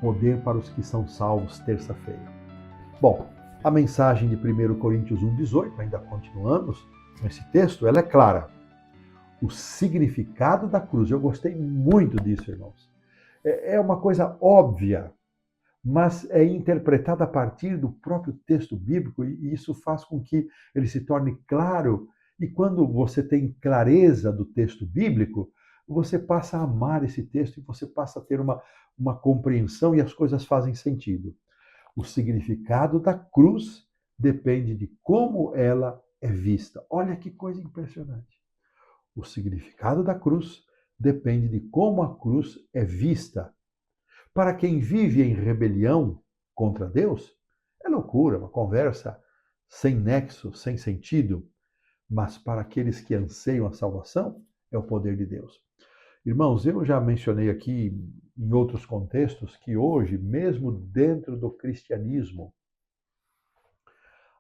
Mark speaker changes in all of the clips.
Speaker 1: poder para os que são salvos, terça-feira. Bom, a mensagem de 1 Coríntios 1,18, ainda continuamos nesse texto, ela é clara. O significado da cruz, eu gostei muito disso, irmãos. É uma coisa óbvia, mas é interpretada a partir do próprio texto bíblico e isso faz com que ele se torne claro. E quando você tem clareza do texto bíblico, você passa a amar esse texto e você passa a ter uma compreensão e as coisas fazem sentido. O significado da cruz depende de como ela é vista. Olha que coisa impressionante. O significado da cruz depende de como a cruz é vista. Para quem vive em rebelião contra Deus, é loucura, uma conversa sem nexo, sem sentido. Mas para aqueles que anseiam a salvação, é o poder de Deus. Irmãos, eu já mencionei aqui em outros contextos que hoje, mesmo dentro do cristianismo,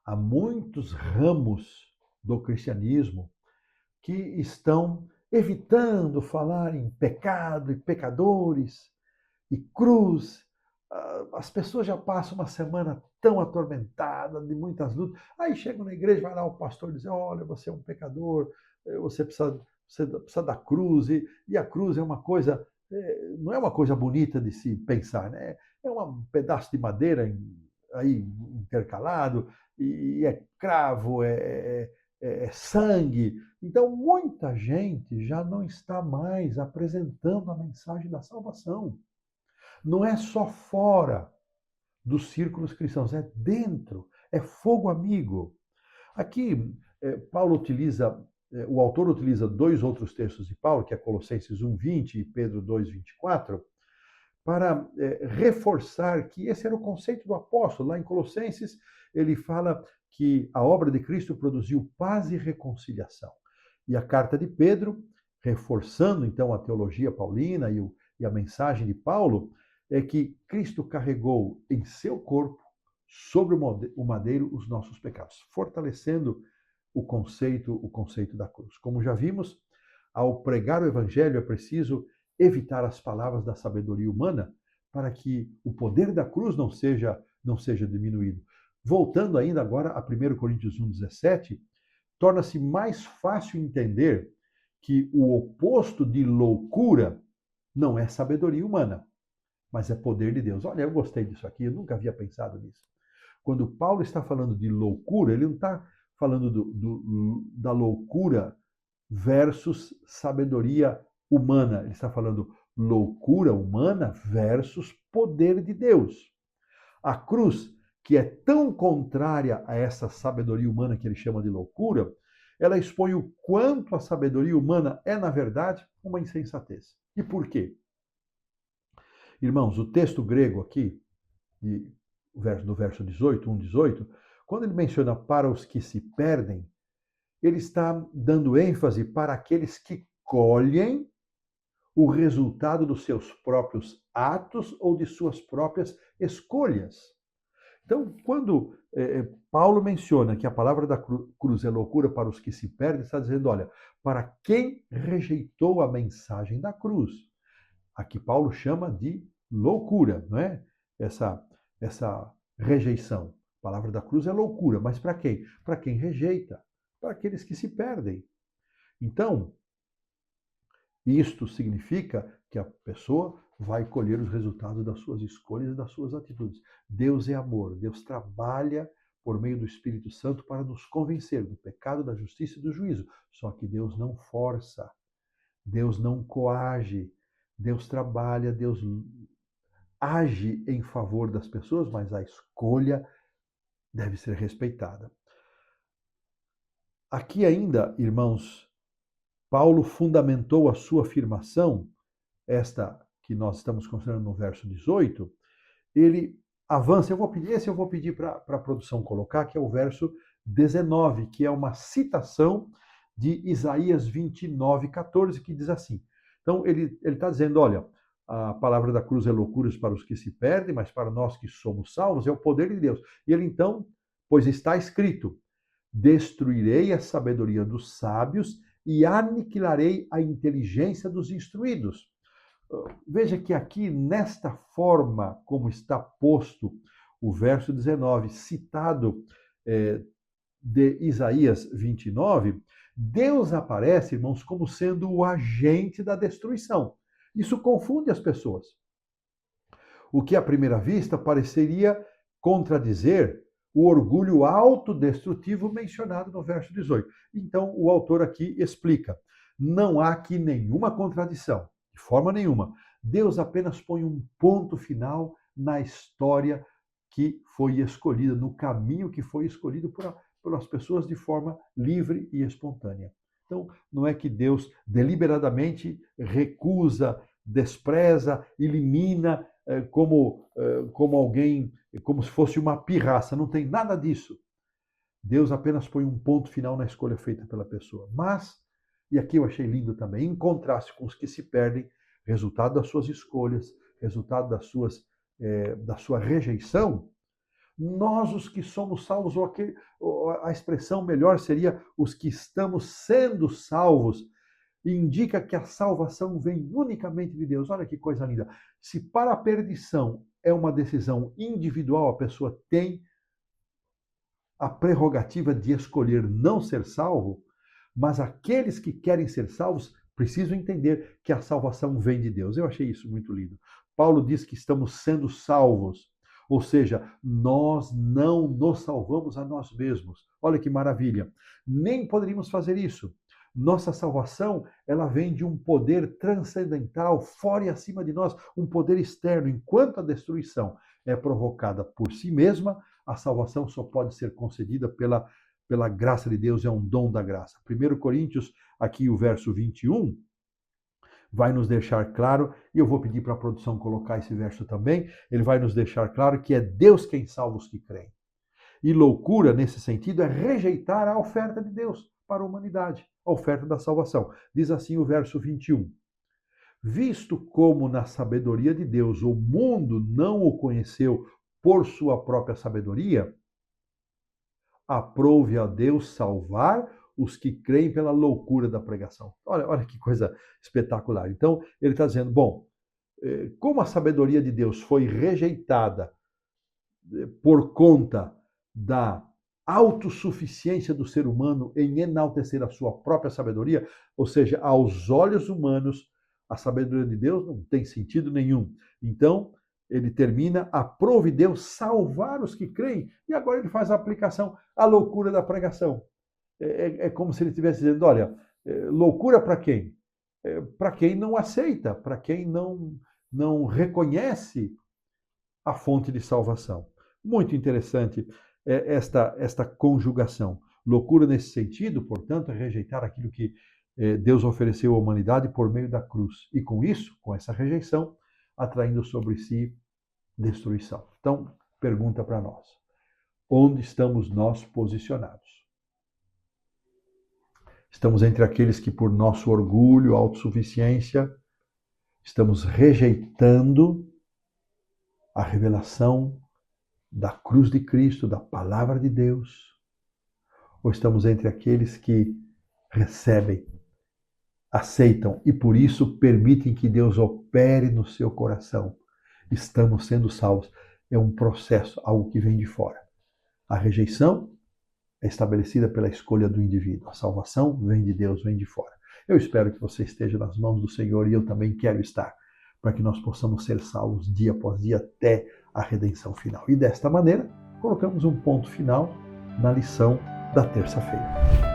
Speaker 1: há muitos ramos do cristianismo que estão evitando falar em pecado e pecadores e cruz. As pessoas já passam uma semana tão atormentada, de muitas lutas. Aí chegam na igreja, vai lá o pastor dizer: olha, você é um pecador, você precisa da cruz. E a cruz é uma coisa, não é uma coisa bonita de se pensar, né? É um pedaço de madeira aí intercalado, e é cravo, é sangue. Então, muita gente já não está mais apresentando a mensagem da salvação. Não é só fora dos círculos cristãos, é dentro, é fogo amigo. Aqui, o autor utiliza dois outros textos de Paulo, que é Colossenses 1:20 e Pedro 2:24, para reforçar que esse era o conceito do apóstolo. Lá em Colossenses, ele fala que a obra de Cristo produziu paz e reconciliação. E a carta de Pedro, reforçando então a teologia paulina e a mensagem de Paulo, é que Cristo carregou em seu corpo, sobre o madeiro, os nossos pecados, fortalecendo o conceito da cruz. Como já vimos, ao pregar o evangelho é preciso evitar as palavras da sabedoria humana para que o poder da cruz não seja diminuído. Voltando ainda agora a 1 Coríntios 1:17, torna-se mais fácil entender que o oposto de loucura não é sabedoria humana, mas é poder de Deus. Olha, eu gostei disso aqui, eu nunca havia pensado nisso. Quando Paulo está falando de loucura, ele não está falando da loucura versus sabedoria humana. Ele está falando loucura humana versus poder de Deus. A cruz, que é tão contrária a essa sabedoria humana que ele chama de loucura, ela expõe o quanto a sabedoria humana é, na verdade, uma insensatez. E por quê? Irmãos, o texto grego aqui, do verso 18, 1:18, quando ele menciona para os que se perdem, ele está dando ênfase para aqueles que colhem o resultado dos seus próprios atos ou de suas próprias escolhas. Então, quando Paulo menciona que a palavra da cruz é loucura para os que se perdem, está dizendo, olha, para quem rejeitou a mensagem da cruz. Aqui Paulo chama de loucura, não é? Essa rejeição. A palavra da cruz é loucura, mas para quem? Para quem rejeita, para aqueles que se perdem. Então, isto significa que a pessoa vai colher os resultados das suas escolhas e das suas atitudes. Deus é amor, Deus trabalha por meio do Espírito Santo para nos convencer do pecado, da justiça e do juízo. Só que Deus não força, Deus não coage, Deus trabalha, Deus age em favor das pessoas, mas a escolha deve ser respeitada. Aqui ainda, irmãos, Paulo fundamentou a sua afirmação, esta que nós estamos considerando no verso 18, ele avança, eu vou pedir para a produção colocar, que é o verso 19, que é uma citação de Isaías 29:14, que diz assim. Então, ele está dizendo, olha, a palavra da cruz é loucura para os que se perdem, mas para nós que somos salvos é o poder de Deus. E ele então, pois está escrito, destruirei a sabedoria dos sábios e aniquilarei a inteligência dos instruídos. Veja que aqui, nesta forma como está posto o verso 19, citado de Isaías 29, Deus aparece, irmãos, como sendo o agente da destruição. Isso confunde as pessoas. O que à primeira vista pareceria contradizer o orgulho autodestrutivo mencionado no verso 18. Então, o autor aqui explica: não há aqui nenhuma contradição, de forma nenhuma. Deus apenas põe um ponto final na história que foi escolhida, no caminho que foi escolhido pelas pessoas de forma livre e espontânea. Então, não é que Deus deliberadamente recusa, despreza, elimina como alguém, como se fosse uma pirraça. Não tem nada disso. Deus apenas põe um ponto final na escolha feita pela pessoa. Mas, e aqui eu achei lindo também, em contraste com os que se perdem, resultado das suas escolhas, resultado da sua rejeição, nós, os que somos salvos, ou a expressão melhor seria os que estamos sendo salvos, indica que a salvação vem unicamente de Deus. Olha que coisa linda. Se para a perdição é uma decisão individual, a pessoa tem a prerrogativa de escolher não ser salvo, mas aqueles que querem ser salvos precisam entender que a salvação vem de Deus. Eu achei isso muito lindo. Paulo diz que estamos sendo salvos, ou seja, nós não nos salvamos a nós mesmos. Olha que maravilha. Nem poderíamos fazer isso. Nossa salvação, ela vem de um poder transcendental, fora e acima de nós, um poder externo. Enquanto a destruição é provocada por si mesma, a salvação só pode ser concedida pela graça de Deus, é um dom da graça. 1 Coríntios, aqui o verso 21, vai nos deixar claro, e eu vou pedir para a produção colocar esse verso também, ele vai nos deixar claro que é Deus quem salva os que creem. E loucura, nesse sentido, é rejeitar a oferta de Deus para a humanidade, a oferta da salvação. Diz assim o verso 21. Visto como na sabedoria de Deus o mundo não o conheceu por sua própria sabedoria, aprove a Deus salvar os que creem pela loucura da pregação. Olha que coisa espetacular. Então, ele está dizendo, bom, como a sabedoria de Deus foi rejeitada por conta da autossuficiência do ser humano em enaltecer a sua própria sabedoria, ou seja, aos olhos humanos, a sabedoria de Deus não tem sentido nenhum. Então, ele termina, aprove Deus salvar os que creem, e agora ele faz a aplicação à loucura da pregação. É como se ele estivesse dizendo, olha, loucura para quem? Para quem não aceita, para quem não reconhece a fonte de salvação. Muito interessante esta conjugação. Loucura nesse sentido, portanto, é rejeitar aquilo que Deus ofereceu à humanidade por meio da cruz. E com isso, com essa rejeição, atraindo sobre si destruição. Então, pergunta para nós. Onde estamos nós posicionados? Estamos entre aqueles que, por nosso orgulho, autossuficiência, estamos rejeitando a revelação da cruz de Cristo, da palavra de Deus? Ou estamos entre aqueles que recebem, aceitam e por isso permitem que Deus opere no seu coração? Estamos sendo salvos. É um processo, algo que vem de fora. A rejeição é estabelecida pela escolha do indivíduo. A salvação vem de Deus, vem de fora. Eu espero que você esteja nas mãos do Senhor e eu também quero estar, para que nós possamos ser salvos dia após dia até a redenção final. E desta maneira, colocamos um ponto final na lição da terça-feira.